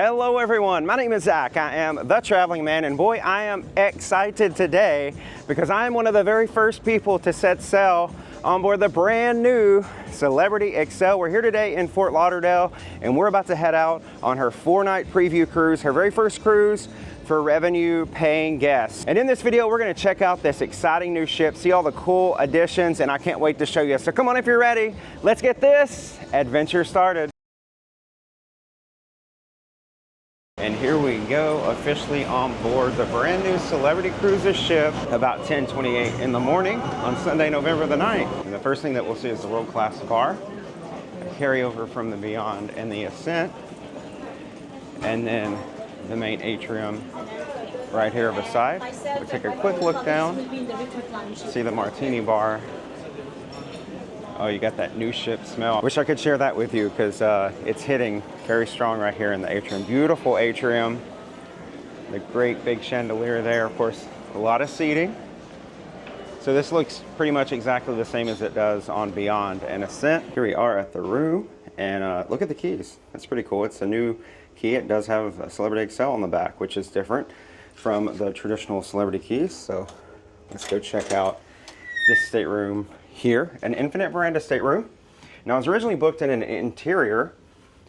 Hello everyone, my name is Zach. I am the Traveling Man, and boy, I am excited today because I am one of the very first people to set sail on board the brand new Celebrity Xcel. We're here today in Fort Lauderdale, and we're about to head out on her 4-night preview cruise, her very first cruise for revenue paying guests. And in this video, we're gonna check out this exciting new ship, see all the cool additions, and I can't wait to show you. So come on if you're ready, let's get this adventure started. And here we go, officially on board the brand new Celebrity Cruises ship, about 10:28 in the morning on Sunday, November the 9th. And the first thing that we'll see is the world-class bar, a carryover from the Beyond and the Ascent, and then the main atrium right here beside. We'll take a quick look down, see the martini bar. Oh, you got that new ship smell. Wish I could share that with you because it's hitting very strong right here in the atrium. Beautiful atrium. The great big chandelier there. Of course, a lot of seating. So this looks pretty much exactly the same as it does on Beyond and Ascent. Here we are at the room, and look at the keys. That's pretty cool. It's a new key. It does have a Celebrity Xcel on the back, which is different from the traditional Celebrity keys. So let's go check out this stateroom here, an infinite veranda stateroom. Now, I was originally booked in an interior,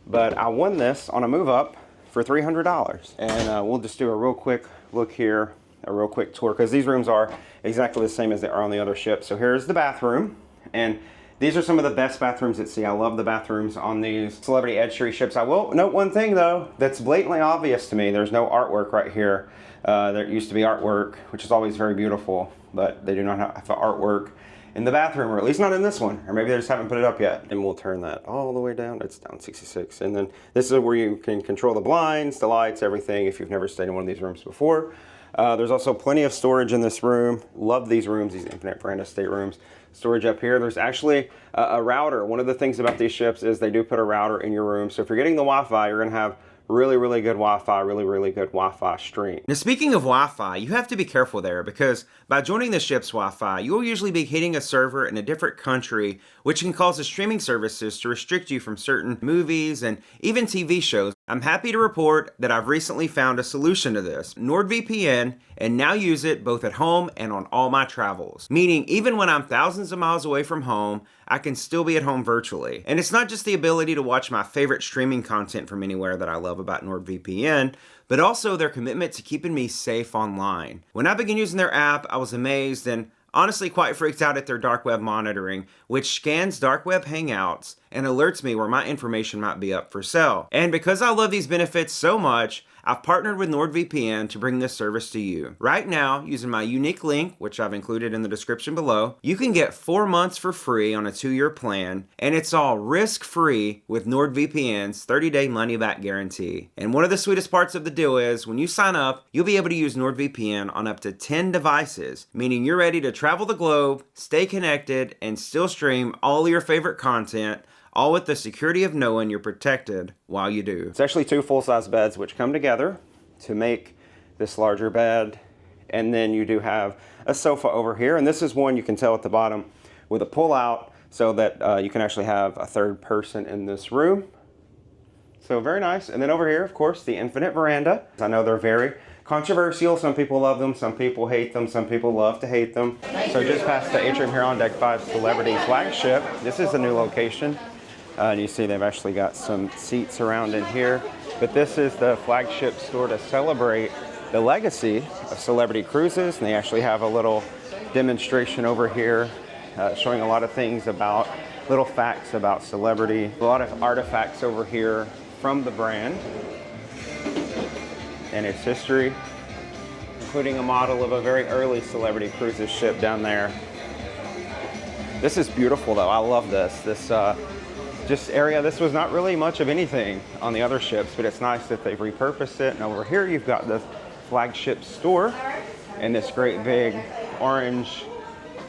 but I won this on a move up for $300. And we'll just do a real quick look here, a real quick tour, because these rooms are exactly the same as they are on the other ship. So here's the bathroom, and these are some of the best bathrooms at sea. I love the bathrooms on these Celebrity Edge ships. I will note one thing though, that's blatantly obvious to me. There's no artwork right here. There used to be artwork, which is always very beautiful, but they do not have the artwork in the bathroom, or at least not in this one, or maybe they just haven't put it up yet. And we'll turn that all the way down. It's down 66. And then this is where you can control the blinds, the lights, everything if you've never stayed in one of these rooms before. There's also plenty of storage in this room. Love these rooms, these infinite veranda staterooms. Storage up here. There's actually a router. One of the things about these ships is they do put a router in your room. So if you're getting the Wi-Fi, you're gonna have really good Wi-Fi, really good Wi-Fi stream. Now, speaking of Wi-Fi, you have to be careful there because by joining the ship's Wi-Fi, you will usually be hitting a server in a different country, which can cause the streaming services to restrict you from certain movies and even TV shows. I'm happy to report that I've recently found a solution to this, NordVPN, and now use it both at home and on all my travels. Meaning, even when I'm thousands of miles away from home, I can still be at home virtually. And it's not just the ability to watch my favorite streaming content from anywhere that I love about NordVPN, but also their commitment to keeping me safe online. When I began using their app, I was amazed and honestly quite freaked out at their dark web monitoring, which scans dark web hangouts and alerts me where my information might be up for sale. And because I love these benefits so much, I've partnered with NordVPN to bring this service to you. Right now, using my unique link, which I've included in the description below, you can get 4 months for free on a 2-year plan, and it's all risk-free with NordVPN's 30-day money-back guarantee. And one of the sweetest parts of the deal is, when you sign up, you'll be able to use NordVPN on up to 10 devices, meaning you're ready to travel the globe, stay connected, and still stream all your favorite content, all with the security of knowing you're protected while you do. It's actually 2 full-size beds which come together to make this larger bed. And then you do have a sofa over here. And this is one you can tell at the bottom with a pull-out so that you can actually have a third person in this room. So very nice. And then over here, of course, the infinite veranda. I know they're very controversial. Some people love them, some people hate them, some people love to hate them. So just past the atrium here on Deck 5 Celebrity Flagship. This is a new location. And you see they've actually got some seats around in here. But this is the flagship store to celebrate the legacy of Celebrity Cruises. And they actually have a little demonstration over here showing a lot of things about, little facts about Celebrity. A lot of artifacts over here from the brand and its history, including a model of a very early Celebrity Cruises ship down there. This is beautiful though. I love this. This area, this was not really much of anything on the other ships, but it's nice that they've repurposed it. And over here you've got the flagship store and this great big orange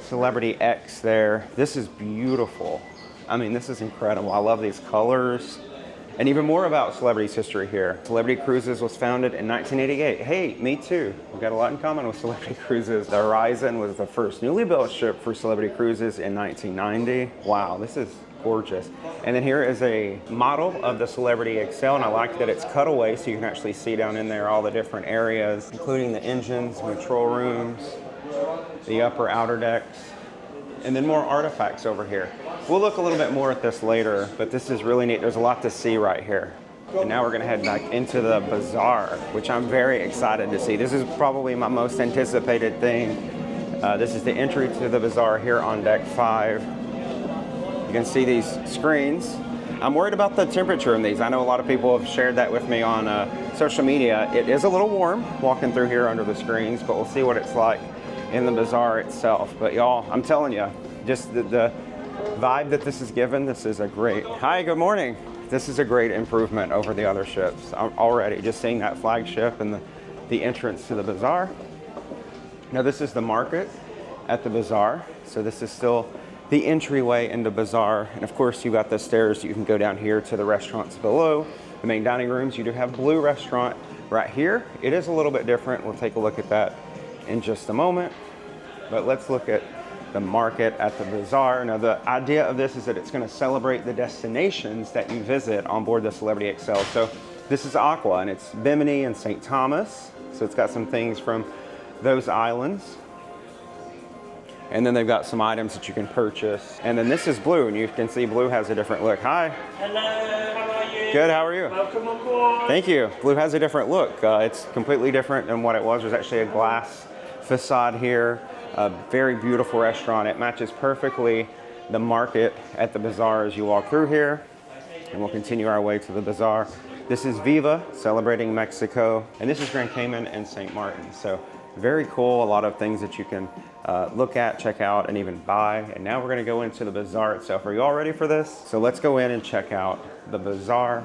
Celebrity X there. This is beautiful. I mean, this is incredible. I love these colors. And even more about Celebrity's history here. Celebrity Cruises was founded in 1988. Hey, me too. We've got a lot in common with Celebrity Cruises. The Horizon was the first newly built ship for Celebrity Cruises in 1990. Wow, this is gorgeous. And then here is a model of the Celebrity Xcel, and I like that it's cutaway, so you can actually see down in there all the different areas, including the engines, control rooms, the upper outer decks, and then more artifacts over here. We'll look a little bit more at this later, but this is really neat. There's a lot to see right here. And now we're gonna head back into the Bazaar, which I'm very excited to see. This is probably my most anticipated thing. This is the entry to the Bazaar here on deck 5. You can see these screens. I'm worried about the temperature in these. I know a lot of people have shared that with me on social media. It is a little warm walking through here under the screens, but we'll see what it's like in the Bazaar itself. But y'all, I'm telling you, just the vibe that this is given, this is a great... Hi, good morning. This is a great improvement over the other ships. I'm already just seeing that Flagship and the entrance to the Bazaar. Now this is the market at the Bazaar. So this is still the entryway into Bazaar. And of course you got the stairs. You can go down here to the restaurants below. The main dining rooms, you do have Blue Restaurant right here. It is a little bit different. We'll take a look at that in just a moment. But let's look at the market at the Bazaar. Now the idea of this is that it's going to celebrate the destinations that you visit on board the Celebrity Xcel. So this is Aqua, and it's Bimini and St. Thomas. So it's got some things from those islands. And then they've got some items that you can purchase. And then this is Blue, and you can see Blue has a different look. Hi. Hello, how are you? Good, how are you? Welcome on board. Thank you. Blue has a different look. It's completely different than what it was. There's actually a glass facade here. A very beautiful restaurant. It matches perfectly the market at the Bazaar as you walk through here. And we'll continue our way to the Bazaar. This is Viva, celebrating Mexico. And this is Grand Cayman and St. Martin. So very cool. A lot of things that you can look at, check out, and even buy. And now we're going to go into the Bazaar itself. Are you all ready for this? So let's go in and check out the Bazaar.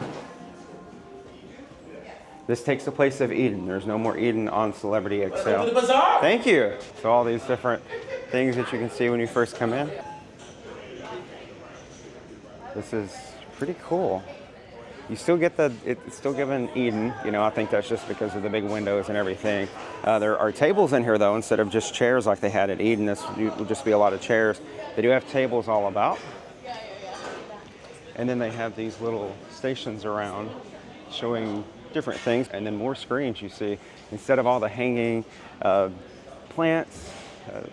This takes the place of Eden. There's no more Eden on Celebrity Xcel. Welcome to the Bazaar. Thank you. So all these different things that you can see when you first come in. This is pretty cool. You still get it's still given Eden. You know, I think that's just because of the big windows and everything. There are tables in here though, instead of just chairs like they had at Eden. This will just be a lot of chairs. They do have tables all about. And then they have these little stations around showing different things, and then more screens you see. Instead of all the hanging plants,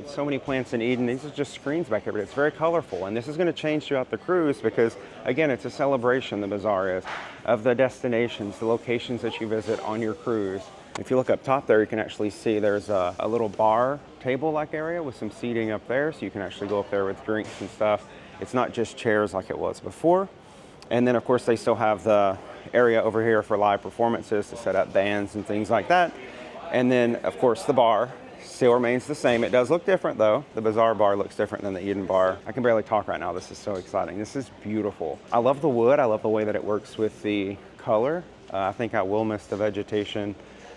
so many plants in Eden, these are just screens back here, but it's very colorful. And this is going to change throughout the cruise because, again, it's a celebration, the Bazaar is, of the destinations, the locations that you visit on your cruise. If you look up top there, you can actually see there's a little bar table-like area with some seating up there, so you can actually go up there with drinks and stuff. It's not just chairs like it was before. And then, of course, they still have the area over here for live performances to set up bands and things like that. And then, of course, the bar still remains the same. It does look different, though. The Bazaar bar looks different than the Eden bar. I can barely talk right now. This is so exciting. This is beautiful. I love the wood. I love the way that it works with the color. I think I will miss the vegetation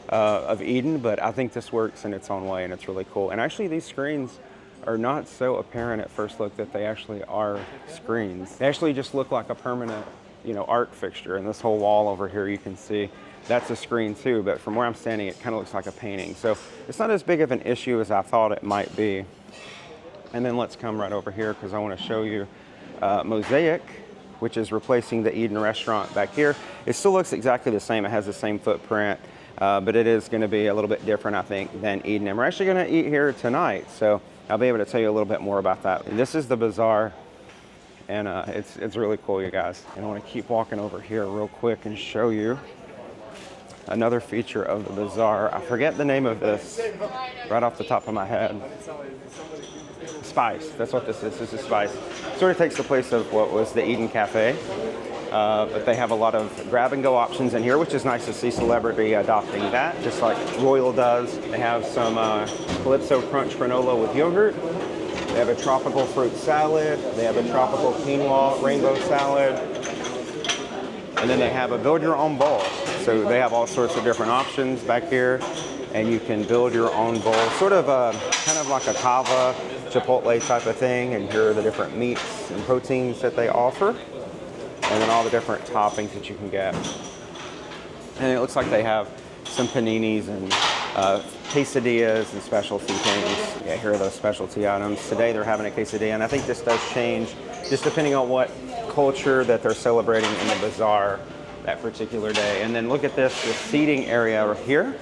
of Eden, but I think this works in its own way, and it's really cool. And actually, these screens are not so apparent at first look that they actually are screens. They actually just look like a permanent, you know, art fixture. And this whole wall over here, you can see that's a screen too, but from where I'm standing, it kind of looks like a painting. So it's not as big of an issue as I thought it might be. And then let's come right over here because I want to show you Mosaic, which is replacing the Eden restaurant back here. It still looks exactly the same. It has the same footprint, but it is going to be a little bit different, I think, than Eden. And we're actually going to eat here tonight, so I'll be able to tell you a little bit more about that. And this is the Bazaar, and it's really cool, you guys. And I want to keep walking over here real quick and show you another feature of the Bazaar. I forget the name of this right off the top of my head. Spice, that's what this is. This is Spice. Sort of takes the place of what was the Eden Cafe. But they have a lot of grab and go options in here, which is nice to see Celebrity adopting that, just like Royal does. They have some Calypso Crunch granola with yogurt. They have a tropical fruit salad. They have a tropical quinoa rainbow salad. And then they have a build your own bowl. So they have all sorts of different options back here, and you can build your own bowl, sort of kind of like a kava, chipotle type of thing. And here are the different meats and proteins that they offer, and then all the different toppings that you can get. And it looks like they have some paninis and quesadillas and specialty things. Yeah, here are those specialty items. Today they're having a quesadilla, and I think this does change just depending on what culture that they're celebrating in the Bazaar that particular day. And then look at this seating area right here.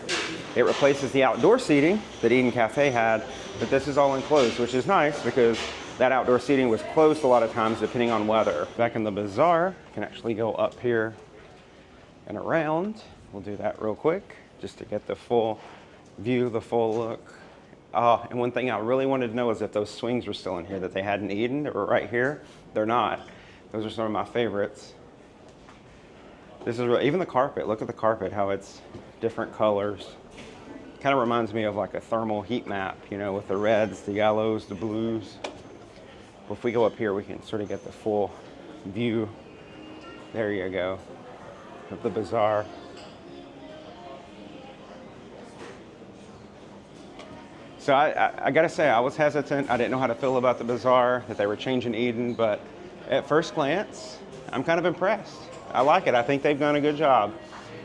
It replaces the outdoor seating that Eden Cafe had, but this is all enclosed, which is nice because that outdoor seating was closed a lot of times depending on weather. Back in the Bazaar, you can actually go up here and around. We'll do that real quick just to get the full view, the full look. And one thing I really wanted to know is if those swings were still in here that they had in Eden that were right here. They're not. Those are some of my favorites. This is really, even the carpet, look at the carpet, how it's different colors. Kind of reminds me of like a thermal heat map, you know, with the reds, the yellows, the blues. But if we go up here, we can sort of get the full view. There you go, of the Bazaar. So I gotta say, I was hesitant. I didn't know how to feel about the Bazaar, that they were changing Eden, but at first glance, I'm kind of impressed. I like it. I think they've done a good job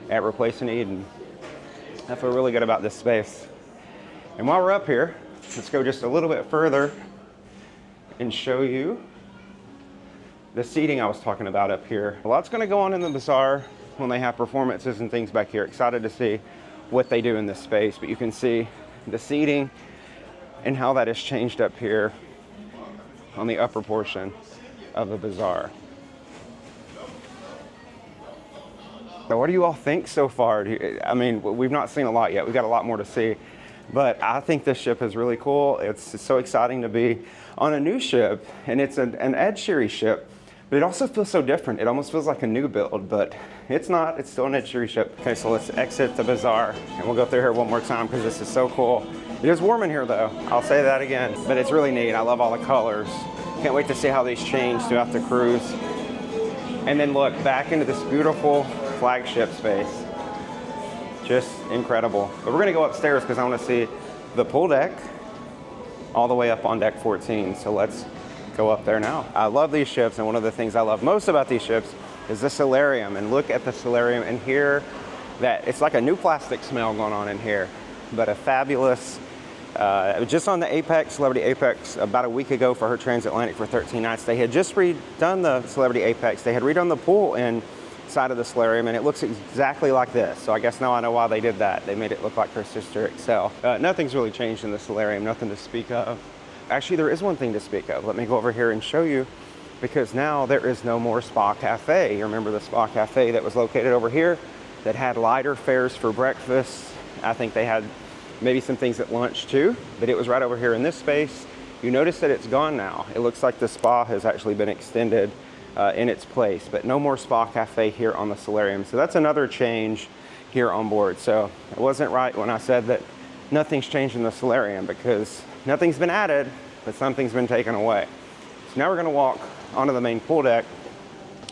at replacing Eden. I feel really good about this space. And while we're up here, let's go just a little bit further and show you the seating I was talking about up here. A lot's gonna go on in the Bazaar when they have performances and things back here. Excited to see what they do in this space, but you can see the seating and how that has changed up here on the upper portion of the Bazaar. So what do you all think so far? I mean, we've not seen a lot yet. We've got a lot more to see, but I think this ship is really cool. It's so exciting to be on a new ship, and it's an Ed Sheery ship, but it also feels so different. It almost feels like a new build, but it's not. It's still an Ed Sheery ship. Okay, so let's exit the Bazaar, and we'll go through here one more time because this is so cool. It is warm in here though, I'll say that again, but it's really neat. I love all the colors. Can't wait to see how these change throughout the cruise. And then look back into this beautiful Flagship space. Just incredible. But we're gonna go upstairs because I wanna see the pool deck all the way up on deck 14. So let's go up there now. I love these ships, and one of the things I love most about these ships is the solarium. And look at the solarium and hear that it's like a new plastic smell going on in here, but a fabulous, just on the Apex, Celebrity Apex, about a week ago for her transatlantic for 13 nights, they had just redone the Celebrity Apex. They had redone the pool inside of the solarium, and it looks exactly like this. So I guess now I know why they did that. They made it look like her sister Xcel. Nothing's really changed in the solarium, nothing to speak of. Actually, there is one thing to speak of. Let me go over here and show you, because now there is no more Spa Cafe. You remember the Spa Cafe that was located over here that had lighter fares for breakfast? I think they had maybe some things at lunch too, but it was right over here in this space. You notice that it's gone now. It looks like the spa has actually been extended in its place, but no more Spa Cafe here on the solarium. So that's another change here on board. So it wasn't right when I said that nothing's changed in the solarium, because nothing's been added, but something's been taken away. So now we're gonna walk onto the main pool deck,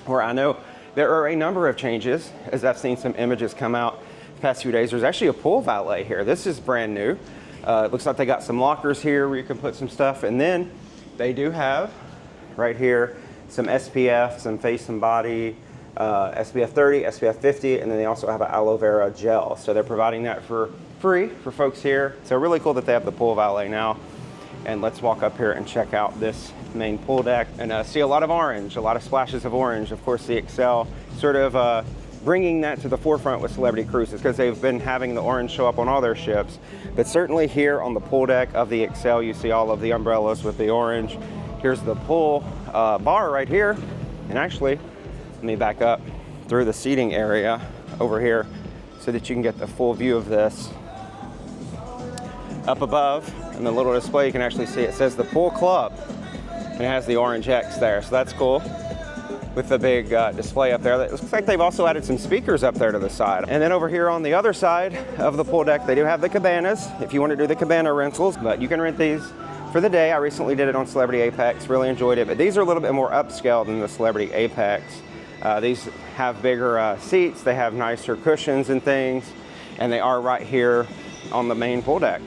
where I know there are a number of changes, as I've seen some images come out the past few days. There's actually a pool valet here. This is brand new. It looks like they got some lockers here where you can put some stuff, and then they do have right here some SPF, some face and body, SPF 30, SPF 50, and then they also have an aloe vera gel. So they're providing that for free for folks here. So really cool that they have the pool valet now. And let's walk up here and check out this main pool deck and see a lot of orange, a lot of splashes of orange. Of course, the Xcel sort of bringing that to the forefront with Celebrity Cruises, because they've been having the orange show up on all their ships. But certainly here on the pool deck of the Xcel, you see all of the umbrellas with the orange. Here's the pool bar right here. And actually, let me back up through the seating area over here so that you can get the full view of this. Up above, in the little display, you can actually see it says the Pool Club, and it has the orange X there, so that's cool. With the big display up there. It looks like they've also added some speakers up there to the side. And then over here on the other side of the pool deck, they do have the cabanas, if you want to do the cabana rentals, but you can rent these for the day. I recently did it on Celebrity Apex, really enjoyed it, but these are a little bit more upscale than the Celebrity Apex. These have bigger seats, they have nicer cushions and things, and they are right here on the main pool deck.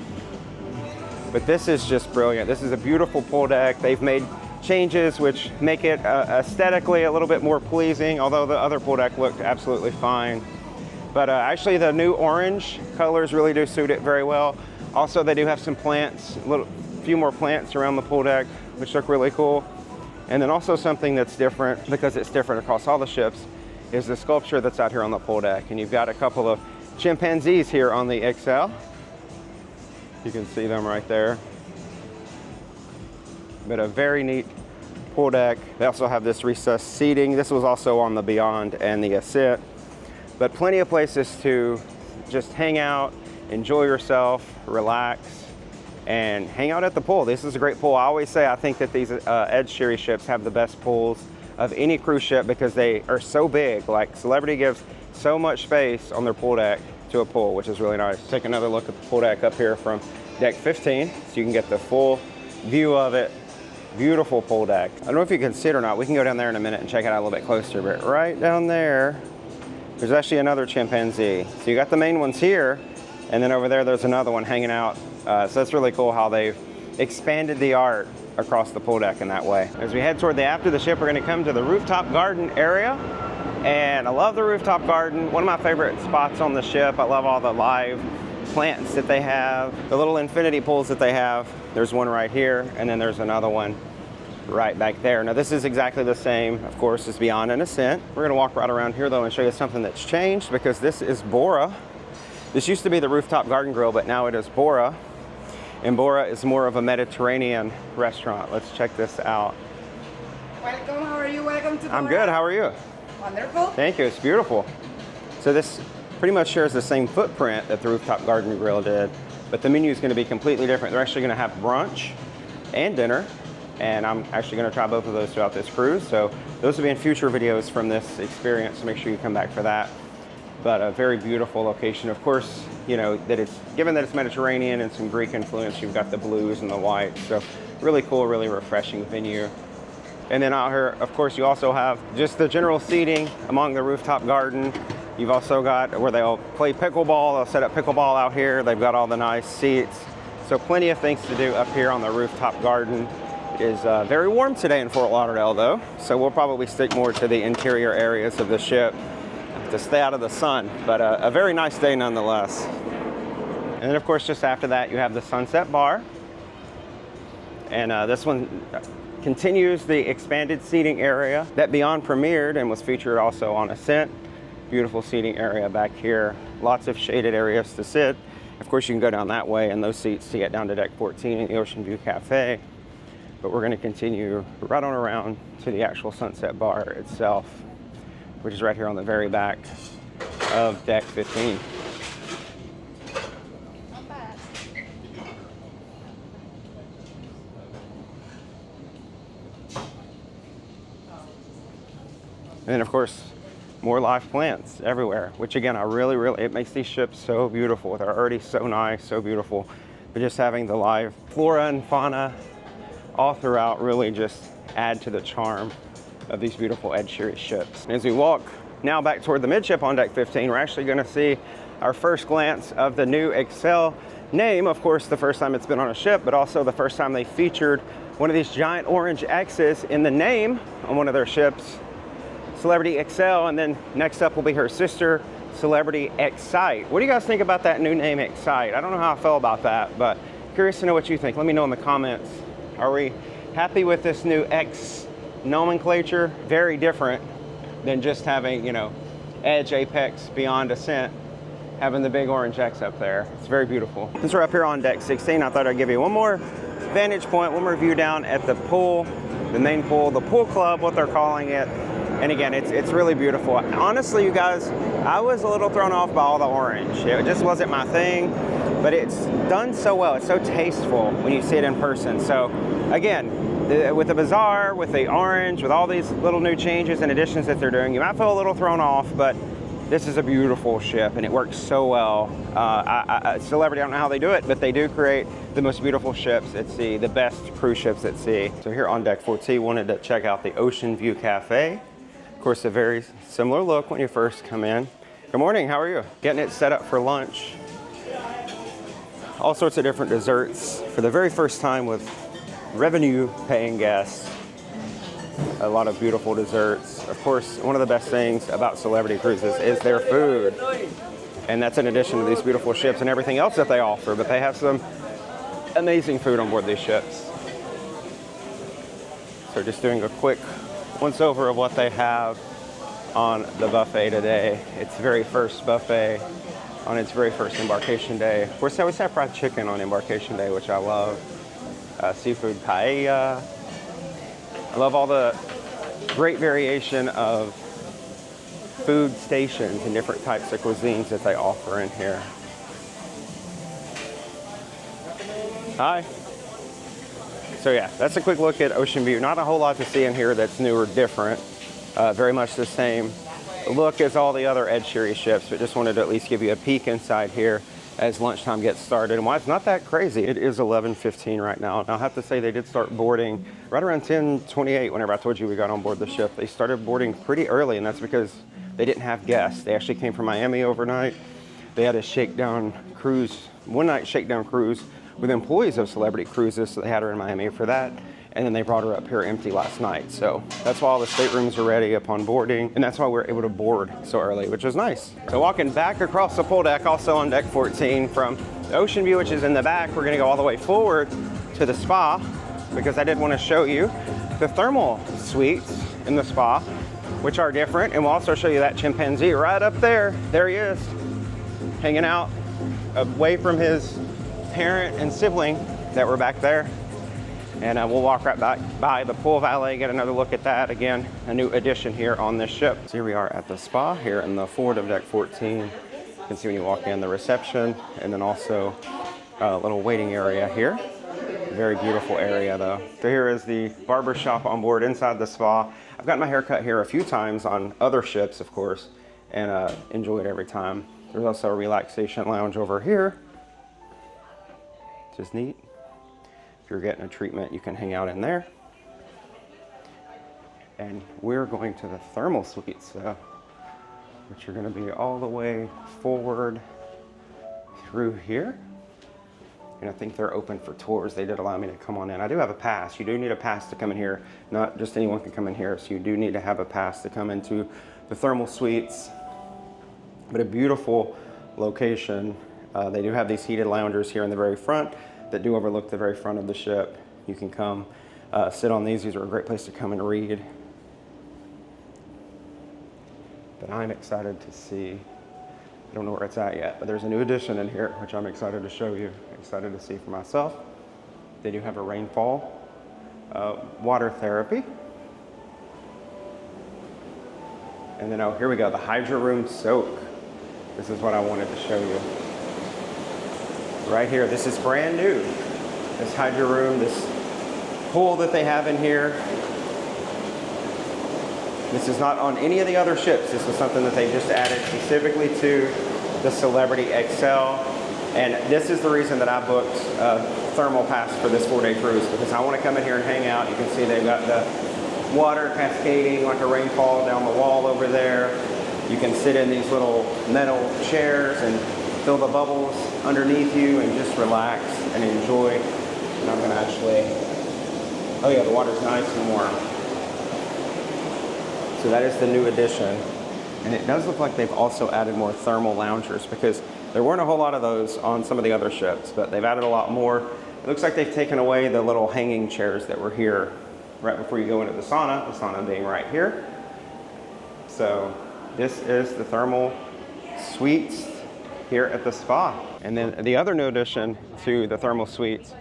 But this is just brilliant. This is a beautiful pool deck. They've made changes which make it aesthetically a little bit more pleasing, although the other pool deck looked absolutely fine. But actually the new orange colors really do suit it very well. Also, they do have some plants, few more plants around the pool deck, which look really cool. And then also something that's different, because it's different across all the ships, is the sculpture that's out here on the pool deck. And you've got a couple of chimpanzees here on the Xcel. You can see them right there. But a very neat pool deck. They also have this recessed seating. This was also on the Beyond and the Ascent. But plenty of places to just hang out, enjoy yourself, relax, and hang out at the pool. This is a great pool. I always say I think that these Edge Series ships have the best pools of any cruise ship because they are so big. Like Celebrity gives so much space on their pool deck to a pool, which is really nice. Take another look at the pool deck up here from deck 15 so you can get the full view of it. Beautiful pool deck. I don't know if you can see it or not. We can go down there in a minute and check it out a little bit closer, but right down there, there's actually another chimpanzee. So you got the main ones here, and then over there, there's another one hanging out. So it's really cool how they've expanded the art across the pool deck in that way. As we head toward the aft of the ship, we're gonna come to the rooftop garden area. And I love the rooftop garden. One of my favorite spots on the ship. I love all the live plants that they have, the little infinity pools that they have. There's one right here, and then there's another one right back there. Now this is exactly the same, of course, as Beyond and Ascent. We're gonna walk right around here though and show you something that's changed, because this is Bora. This used to be the rooftop garden grill, but now it is Bora. And Bora is more of a Mediterranean restaurant. Let's check this out. Welcome, how are you? Welcome to Bora. I'm good, how are you? Wonderful. Thank you, it's beautiful. So this pretty much shares the same footprint that the rooftop garden grill did, but the menu is going to be completely different. They're actually going to have brunch and dinner, and I'm actually going to try both of those throughout this cruise. So those will be in future videos from this experience, so make sure you come back for that. But a very beautiful location. Of course, you know, that it's, given that it's Mediterranean and some Greek influence, you've got the blues and the whites. So really cool, really refreshing venue. And then out here, of course, you also have just the general seating among the rooftop garden. You've also got where they'll play pickleball. They'll set up pickleball out here. They've got all the nice seats. So plenty of things to do up here on the rooftop garden. It is very warm today in Fort Lauderdale though. So we'll probably stick more to the interior areas of the ship to stay out of the sun, but a very nice day nonetheless. And then of course, just after that, you have the Sunset Bar. And this one continues the expanded seating area that Beyond premiered and was featured also on Ascent. Beautiful seating area back here. Lots of shaded areas to sit. Of course, you can go down that way and those seats to get down to deck 14 in the Oceanview Cafe. But we're gonna continue right on around to the actual Sunset Bar itself, which is right here on the very back of deck 15. And then of course, more live plants everywhere, which again, it makes these ships so beautiful. They're already so nice, so beautiful. But just having the live flora and fauna all throughout really just add to the charm of these beautiful Edge Series ships. And as we walk now back toward the midship on deck 15, we're actually gonna see our first glance of the new Xcel name. Of course, the first time it's been on a ship, but also the first time they featured one of these giant orange X's in the name on one of their ships, Celebrity Xcel. And then next up will be her sister, Celebrity Excite. What do you guys think about that new name, Excite? I don't know how I feel about that, but curious to know what you think. Let me know in the comments. Are we happy with this new X nomenclature? Very different than just having, you know, Edge, Apex, Beyond, Ascent, having the big orange X up there. It's very beautiful. Since we're up here on deck 16, I thought I'd give you one more vantage point, one more view down at the pool, the main pool, the pool club, what they're calling it. And again, it's really beautiful. Honestly, you guys, I was a little thrown off by all the orange. It just wasn't my thing, but it's done so well. It's so tasteful when you see it in person. So again, with the Bazaar, with the orange, with all these little new changes and additions that they're doing, you might feel a little thrown off, but this is a beautiful ship and it works so well. Celebrity, I don't know how they do it, but they do create the most beautiful ships at sea, the best cruise ships at sea. So here on deck 14, wanted to check out the Oceanview Cafe. Of course, a very similar look when you first come in. Good morning, how are you? Getting it set up for lunch. All sorts of different desserts for the very first time with revenue-paying guests. A lot of beautiful desserts. Of course, one of the best things about Celebrity Cruises is their food. And that's in addition to these beautiful ships and everything else that they offer, but they have some amazing food on board these ships. So So just doing a quick once over of what they have on the buffet today. Its very first buffet on its very first Embarkation Day. Of course, they always have fried chicken on Embarkation Day, which I love. Seafood paella. I love all the great variation of food stations and different types of cuisines that they offer in here. Hi. So yeah, that's a quick look at Oceanview. Not a whole lot to see in here that's new or different. Very much the same look as all the other Ed Sheery ships, but just wanted to at least give you a peek inside here as lunchtime gets started. And why it's not that crazy, it is 11:15 right now. And I'll have to say they did start boarding right around 10:28 whenever I told you we got on board the ship. They started boarding pretty early, and that's because they didn't have guests. They actually came from Miami overnight. They had a shakedown cruise, one-night shakedown cruise with employees of Celebrity Cruises, so they had her in Miami for that. And then they brought her up here empty last night. So that's why all the staterooms are ready upon boarding. And that's why we're able to board so early, which is nice. So walking back across the pool deck, also on deck 14 from the Oceanview, which is in the back, we're gonna go all the way forward to the spa because I did want to show you the thermal suites in the spa, which are different. And we'll also show you that chimpanzee right up there. There he is, hanging out away from his parent and sibling that were back there. And we'll walk right back by the pool valet, get another look at that. Again, a new addition here on this ship. So here we are at the spa here in the forward of deck 14. You can see when you walk in the reception, and then also a little waiting area here. Very beautiful area though. So here is the barber shop on board inside the spa. I've gotten my hair cut here a few times on other ships, of course, and enjoy it every time. There's also a relaxation lounge over here, which is neat. If you're getting a treatment, you can hang out in there. And we're going to the thermal suites, which are going to be all the way forward through here. And I think they're open for tours. They did allow me to come on in. I do have a pass. You do need a pass to come in here. Not just anyone can come in here, so you do need to have a pass to come into the thermal suites. But a beautiful location. They do have these heated loungers here in the very front that do overlook the very front of the ship. You can come sit on these. These are a great place to come and read. But I'm excited to see, I don't know where it's at yet, but there's a new addition in here, which I'm excited to show you, excited to see for myself. They do have a rainfall water therapy. And then, oh, here we go, the Hydro Room Soak. This is what I wanted to show you. Right here, this is brand new. This hydro room, this pool that they have in here. This is not on any of the other ships. This is something that they just added specifically to the Celebrity Xcel. And this is the reason that I booked a thermal pass for this 4-day cruise, because I want to come in here and hang out. You can see they've got the water cascading like a rainfall down the wall over there. You can sit in these little metal chairs and feel the bubbles underneath you and just relax and enjoy. And I'm gonna actually, oh yeah, the water's nice and warm. So that is the new addition. And it does look like they've also added more thermal loungers, because there weren't a whole lot of those on some of the other ships, but they've added a lot more. It looks like they've taken away the little hanging chairs that were here right before you go into the sauna being right here. So this is the thermal suites here at the spa. And then the other new addition to the thermal suites,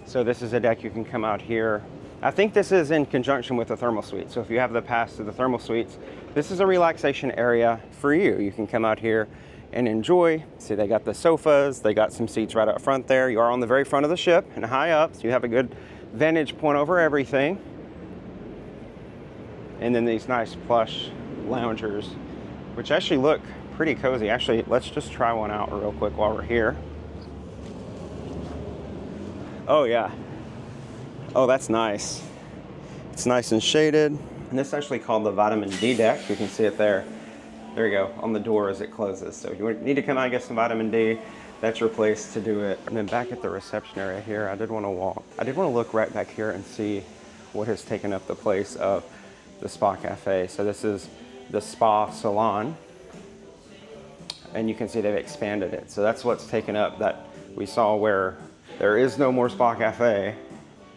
so this is a deck you can come out here. I think this is in conjunction with the thermal suite. So if you have the pass to the thermal suites, this is a relaxation area for you. You can come out here and enjoy. See, they got the sofas, they got some seats right up front there. You are on the very front of the ship and high up, so you have a good vantage point over everything. And then these nice plush loungers, which actually look pretty cozy. Actually, let's just try one out real quick while we're here. Oh yeah. Oh, that's nice. It's nice and shaded. And this is actually called the vitamin D deck. You can see it there. There you go, on the door as it closes. So if you need to come out and get some vitamin D, that's your place to do it. And then back at the reception area here, I did want to look right back here and see what has taken up the place of the spa cafe. So this is the spa salon. And you can see they've expanded it. So that's what's taken up, that we saw where there is no more spa cafe.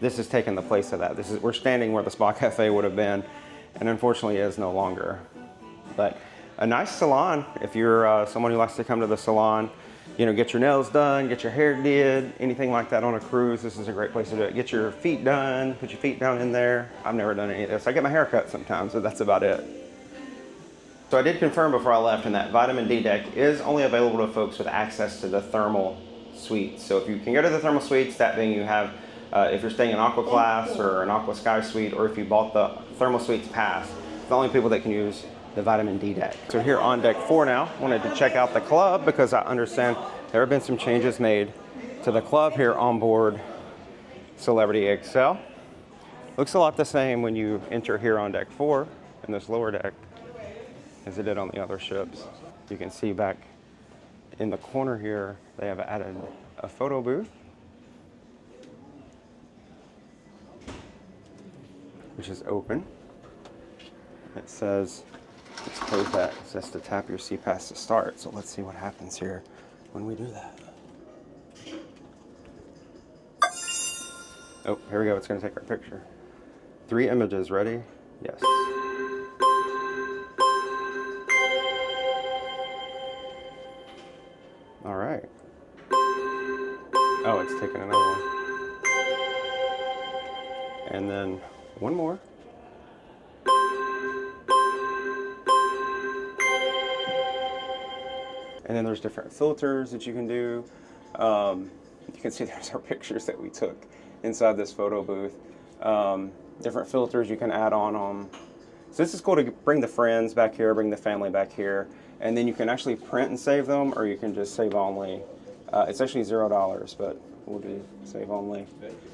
this is taking the place of that. We're standing where the Spa Cafe would have been, and unfortunately is no longer. But a nice salon if you're someone who likes to come to the salon, you know, get your nails done, get your hair did, anything like that on a cruise. This is a great place to do it. Get your feet done, put your feet down in there. I've never done any of this. I get my hair cut sometimes, but that's about it. So I did confirm before I left, and that vitamin D deck is only available to folks with access to the thermal suites. So if you can go to the thermal suites, that being you have, if you're staying in Aqua Class or an Aqua Sky Suite, or if you bought the thermal suites pass, the only people that can use the vitamin D deck. So here on deck 4 now, wanted to check out the club because I understand there have been some changes made to the club here on board Celebrity Xcel. Looks a lot the same when you enter here on deck 4 in this lower deck as it did on the other ships. You can see back in the corner here, they have added a photo booth, which is open. It says, let's close that. It says to tap your CPAS to start. So let's see what happens here when we do that. Oh, here we go. It's going to take our picture. 3 images. Ready? Yes. All right. Oh, it's taking another one. And then one more. And then there's different filters that you can do. You can see there's our pictures that we took inside this photo booth. Different filters you can add on them. So this is cool to bring the friends back here, bring the family back here, and then you can actually print and save them, or you can just save only. It's actually $0, but we'll do save only.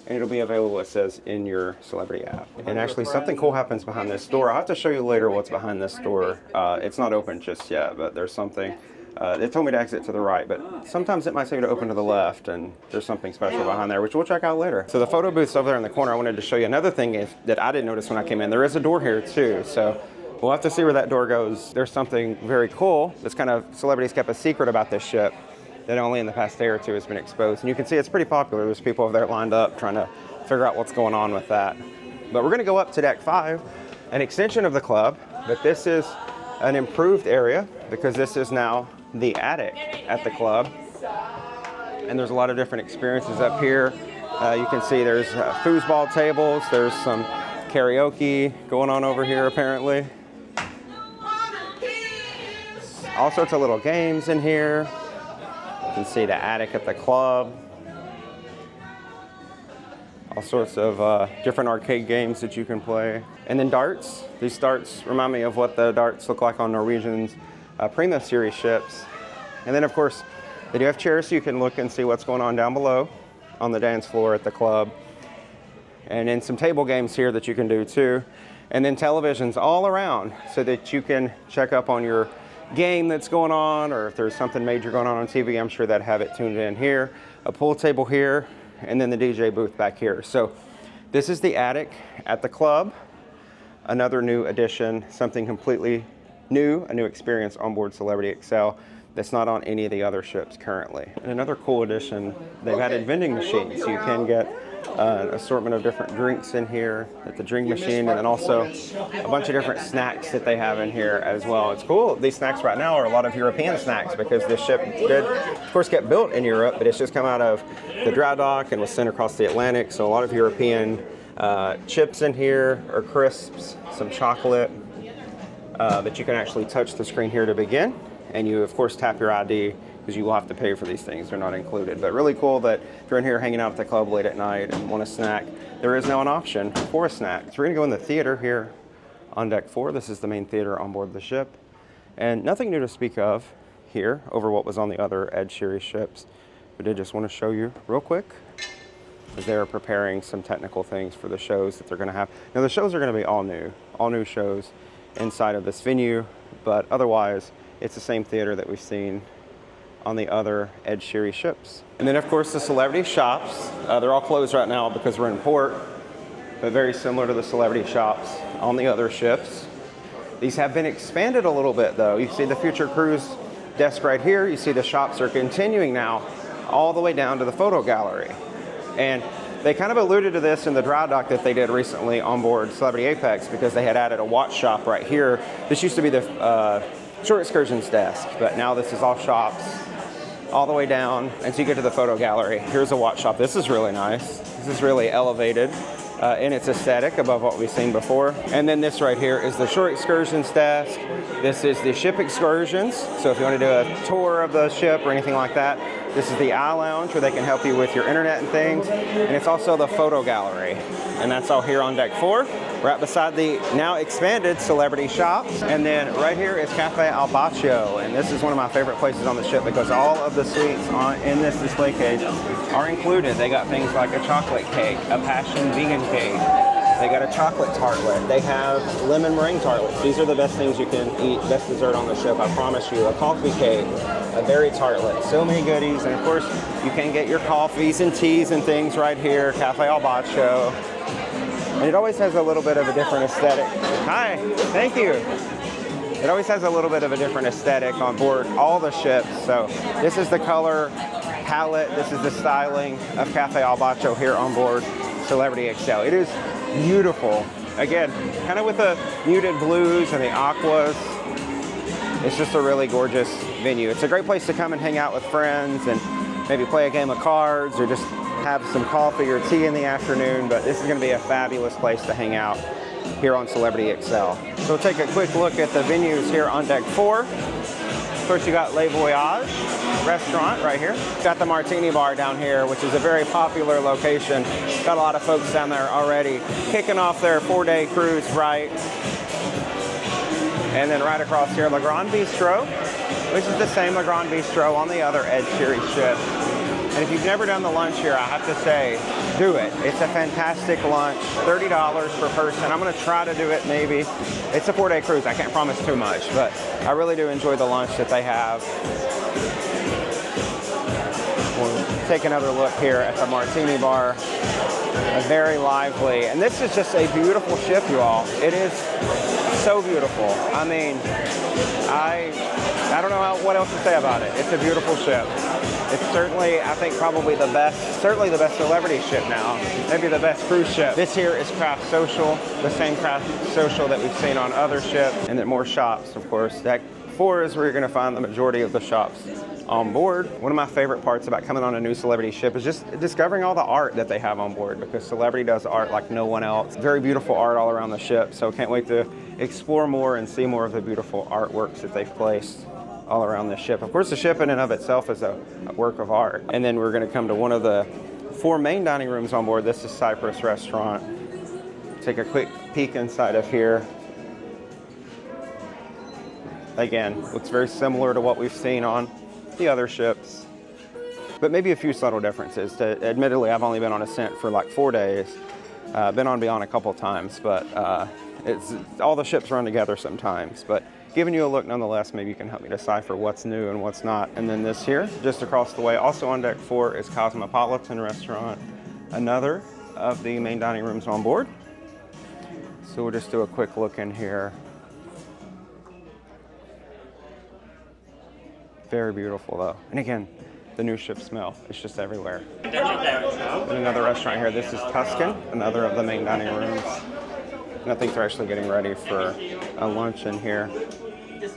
And it'll be available, it says, in your Celebrity app. And actually something cool happens behind this door. I'll have to show you later what's behind this door. It's not open just yet, but there's something. It told me to exit to the right, but sometimes it might say to open to the left, and there's something special behind there, which we'll check out later. So the photo booth's over there in the corner. I wanted to show you another thing that I didn't notice when I came in. There is a door here too, so we'll have to see where that door goes. There's something very cool that's kind of celebrities kept a secret about this ship that only in the past day or two has been exposed. And you can see it's pretty popular. There's people over there lined up trying to figure out what's going on with that. But we're gonna go up to deck 5, an extension of the club, but this is an improved area because this is now the attic at the club. And there's a lot of different experiences up here. You can see there's foosball tables, there's some karaoke going on over here apparently. All sorts of little games in here. You can see the attic at the club. All sorts of different arcade games that you can play. And then darts. These darts remind me of what the darts look like on Norwegian's Prima series ships. And then of course, they do have chairs so you can look and see what's going on down below on the dance floor at the club. And then some table games here that you can do too. And then televisions all around so that you can check up on your game that's going on, or if there's something major going on TV, I'm sure they'd have it tuned in here. A pool table here, and then the DJ booth back here. So this is the attic at the club. Another new addition, something completely new, a new experience on board Celebrity Xcel that's not on any of the other ships currently. And another cool addition, they've added vending machines. You can get an assortment of different drinks in here at the drink machine, and then also a bunch of different snacks that they have in here as well. It's cool. These snacks right now are a lot of European snacks because this ship did, of course, get built in Europe, but it's just come out of the dry dock and was sent across the Atlantic. So a lot of European chips in here, or crisps, some chocolate, but you can actually touch the screen here to begin. And you, of course, tap your ID because you will have to pay for these things. They're not included. But really cool that if you're in here hanging out at the club late at night and want a snack, there is now an option for a snack. So we're going to go in the theater here on deck 4. This is the main theater on board the ship. And nothing new to speak of here over what was on the other Edge series ships. But I did just want to show you real quick as they're preparing some technical things for the shows that they're going to have. Now the shows are going to be all new shows inside of this venue, but otherwise it's the same theater that we've seen on the other Edge series ships. And then of course the Celebrity shops, they're all closed right now because we're in port, but very similar to the Celebrity shops on the other ships. These have been expanded a little bit though. You see the Future Cruise desk right here. You see the shops are continuing now all the way down to the photo gallery. And They kind of alluded to this in the dry dock that they did recently on board Celebrity Apex, because they had added a watch shop right here. This used to be the short excursions desk, but now this is all shops all the way down until you get to the photo gallery. Here's a watch shop. This is really nice. This is really elevated in its aesthetic above what we've seen before. And then this right here is the short excursions desk. This is the ship excursions. So if you want to do a tour of the ship or anything like that, this is the eye lounge where they can help you with your internet and things. And it's also the photo gallery. And that's all here on deck 4. Right beside the now expanded Celebrity Shops. And then right here is Cafe Al Bacio. And this is one of my favorite places on the ship because all of the suites in this display case are included. They got things like a chocolate cake, a passion vegan cake. They got a chocolate tartlet. They have lemon meringue tartlets. These are the best things you can eat, best dessert on the ship, I promise you. A coffee cake, a berry tartlet, so many goodies. And of course, you can get your coffees and teas and things right here, Cafe Al Bacio. And it always has a little bit of a different aesthetic. Hi, thank you. It always has a little bit of a different aesthetic on board all the ships. So this is the color palette, this is the styling of Cafe Al Bacio here on board Celebrity Xcel. It is beautiful. Again, kind of with the muted blues and the aquas. It's just a really gorgeous venue. It's a great place to come and hang out with friends and maybe play a game of cards or just have some coffee or tea in the afternoon, but this is going to be a fabulous place to hang out here on Celebrity Xcel. So we'll take a quick look at the venues here on deck 4. Of course, you got Le Voyage restaurant right here. Got the Martini Bar down here, which is a very popular location. Got a lot of folks down there already kicking off their 4-day cruise right. And then right across here, Le Grand Bistro, which is the same Le Grand Bistro on the other Ed Series ship. And if you've never done the lunch here, I have to say, do it. It's a fantastic lunch, $30 per person. I'm gonna try to do it maybe. It's a 4-day cruise, I can't promise too much, but I really do enjoy the lunch that they have. We'll take another look here at the Martini Bar. Very lively. And this is just a beautiful ship, you all. It is so beautiful. I mean, I don't know what else to say about it. It's a beautiful ship. It's certainly, I think, probably the best, certainly the best celebrity ship now. Maybe the best cruise ship. This here is Craft Social, the same Craft Social that we've seen on other ships. And then more shops, of course. Deck 4 is where you're gonna find the majority of the shops on board. One of my favorite parts about coming on a new Celebrity ship is just discovering all the art that they have on board, because Celebrity does art like no one else. Very beautiful art all around the ship, so can't wait to explore more and see more of the beautiful artworks that they've placed all around the ship. Of course, the ship in and of itself is a work of art. And then we're gonna come to one of the 4 main dining rooms on board. This is Cypress Restaurant. Take a quick peek inside of here. Again, looks very similar to what we've seen on the other ships, but maybe a few subtle differences. Admittedly, I've only been on Ascent for like 4 days. Been on Beyond a couple times, but it's all the ships run together sometimes. But giving you a look nonetheless, maybe you can help me decipher what's new and what's not. And then this here, just across the way, also on deck 4, is Cosmopolitan Restaurant, another of the main dining rooms on board. So we'll just do a quick look in here. Very beautiful though. And again, the new ship smell, it's just everywhere. And another restaurant here. This is Tuscan, another of the main dining rooms. And I think they're actually getting ready for a lunch in here.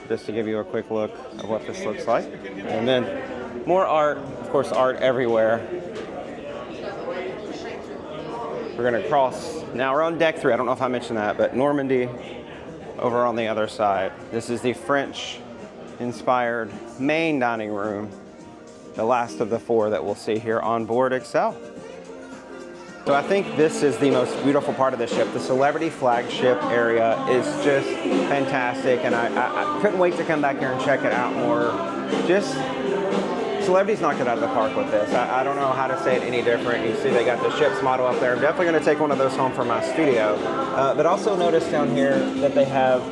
Just to give you a quick look of what this looks like. And then more art, of course, art everywhere. We're gonna cross, now we're on deck 3, I don't know if I mentioned that, but Normandy over on the other side. This is the French inspired main dining room, the last of the 4 that we'll see here on board Xcel. So I think this is the most beautiful part of the ship. The Celebrity Flagship area is just fantastic, and I couldn't wait to come back here and check it out more. Just, Celebrity's knocked it out of the park with this. I don't know how to say it any different. You see they got the ship's motto up there. I'm definitely gonna take one of those home for my studio. But also notice down here that they have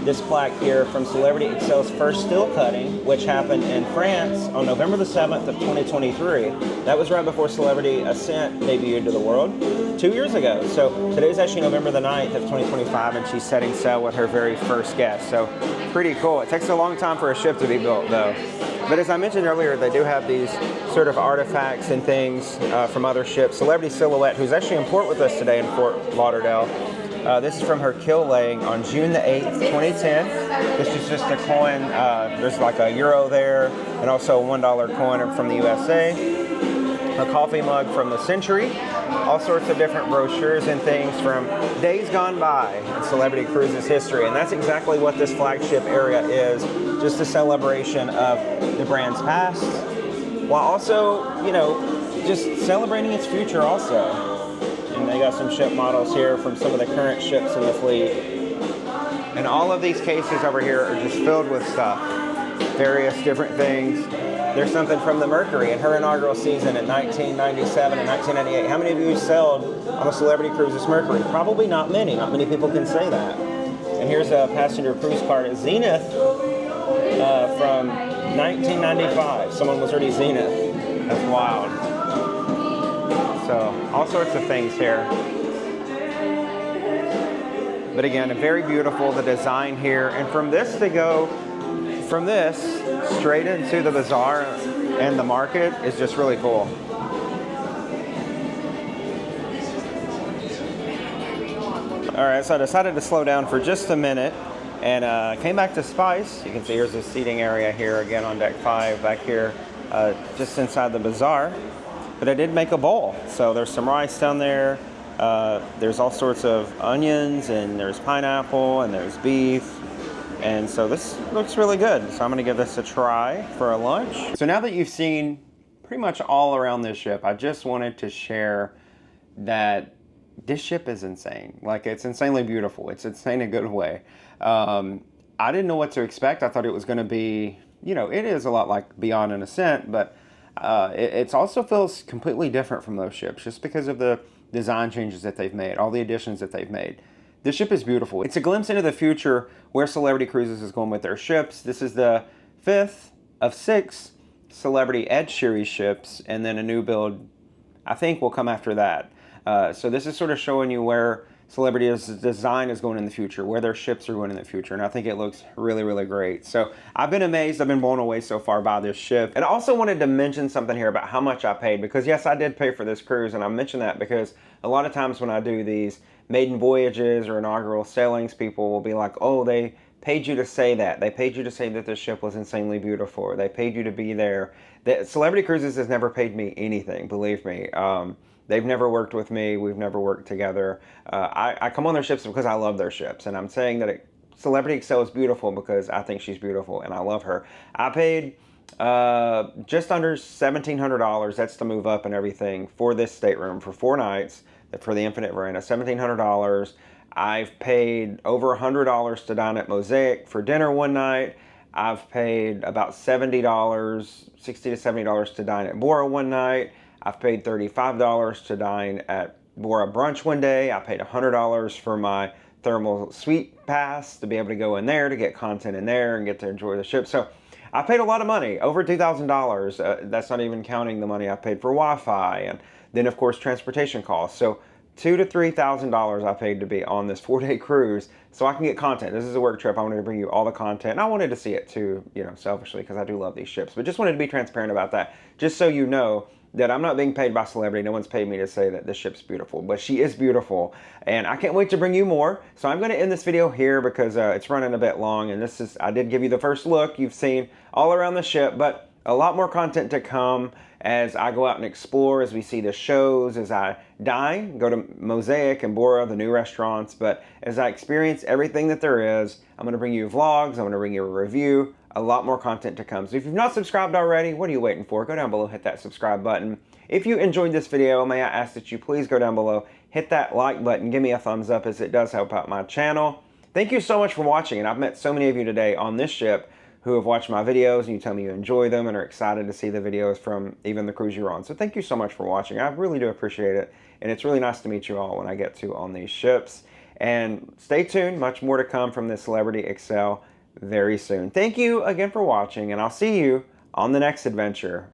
this plaque here from Celebrity Xcel's first still cutting, which happened in France on November the 7th of 2023. That was right before Celebrity Ascent debuted to the world 2 years ago. So today's actually November the 9th of 2025, and she's setting sail with her very first guest. So pretty cool. It takes a long time for a ship to be built though. But as I mentioned earlier, they do have these sort of artifacts and things from other ships. Celebrity Silhouette, who's actually in port with us today in Fort Lauderdale. This is from her kill laying on June the 8th, 2010. This is just a coin. There's like a euro there, and also a $1 coin from the USA. A coffee mug from the Century. All sorts of different brochures and things from days gone by in Celebrity Cruises history. And that's exactly what this flagship area is. Just a celebration of the brand's past, while also, you know, just celebrating its future also. And they got some ship models here from some of the current ships in the fleet. And all of these cases over here are just filled with stuff. Various different things. There's something from the Mercury in her inaugural season in 1997 and 1998. How many of you sailed on a Celebrity Cruises Mercury? Probably not many. Not many people can say that. And here's a passenger cruise card at Zenith from 1995. Someone was already Zenith. That's wild. So, all sorts of things here. But again, very beautiful, the design here. And from this to go, from this straight into the Bazaar and the market is just really cool. All right, so I decided to slow down for just a minute and came back to Spice. You can see here's the seating area here again on deck 5 back here just inside the Bazaar. But I did make a bowl. So there's some rice down there. There's all sorts of onions, and there's pineapple, and there's beef. And so this looks really good. So I'm gonna give this a try for a lunch. So now that you've seen pretty much all around this ship, I just wanted to share that this ship is insane. Like, it's insanely beautiful. It's insane in a good way. I didn't know what to expect. I thought it was gonna be, you know, it is a lot like Beyond and Ascent, but it also feels completely different from those ships just because of the design changes that they've made, all the additions that they've made. This ship is beautiful. It's a glimpse into the future where Celebrity Cruises is going with their ships. This is the 5th of 6 Celebrity Edge Series ships, and then a new build, I think, will come after that. So this is sort of showing you where Celebrity's design is going in the future, where their ships are going in the future, and I think it looks really, really great. So I've been amazed, I've been blown away so far by this ship. And I also wanted to mention something here about how much I paid, because yes, I did pay for this cruise, and I mention that because a lot of times when I do these maiden voyages or inaugural sailings, people will be like, oh, they paid you to say that. They paid you to say that this ship was insanely beautiful, or they paid you to be there. Celebrity Cruises has never paid me anything, believe me. They've never worked with me. We've never worked together. I come on their ships because I love their ships. And I'm saying that Celebrity Xcel is beautiful because I think she's beautiful and I love her. I paid just under $1,700. That's to move up and everything for this stateroom for 4 nights for the Infinite Verandah. $1,700. I've paid over $100 to dine at Mosaic for dinner one night. I've paid about $70, $60 to $70 to dine at Bora one night. I've paid $35 to dine at Bora brunch one day. I paid $100 for my thermal suite pass to be able to go in there to get content in there and get to enjoy the ship. So I paid a lot of money, over $2,000. That's not even counting the money I paid for Wi-Fi and then of course transportation costs. So $2,000 to $3,000 I paid to be on this 4-day cruise so I can get content. This is a work trip. I wanted to bring you all the content. And I wanted to see it too, you know, selfishly, because I do love these ships. But just wanted to be transparent about that, just so you know that I'm not being paid by Celebrity. No one's paid me to say that this ship's beautiful, but she is beautiful. And I can't wait to bring you more. So I'm going to end this video here because it's running a bit long. And this is, I did give you the first look. You've seen all around the ship, but a lot more content to come as I go out and explore, as we see the shows, as I dine, go to Mosaic and Bora, the new restaurants. But as I experience everything that there is, I'm going to bring you vlogs. I'm going to bring you a review. A lot more content to come. So if you've not subscribed already, what are you waiting for? Go down below, hit that subscribe button. If you enjoyed this video, may I ask that you please go down below, hit that like button, give me a thumbs up, as it does help out my channel. Thank you so much for watching, and I've met so many of you today on this ship who have watched my videos, and you tell me you enjoy them and are excited to see the videos from even the cruise you're on. So thank you so much for watching. I really do appreciate it, and it's really nice to meet you all when I get to on these ships. And stay tuned, much more to come from this Celebrity Xcel very soon. Thank you again for watching, and I'll see you on the next adventure.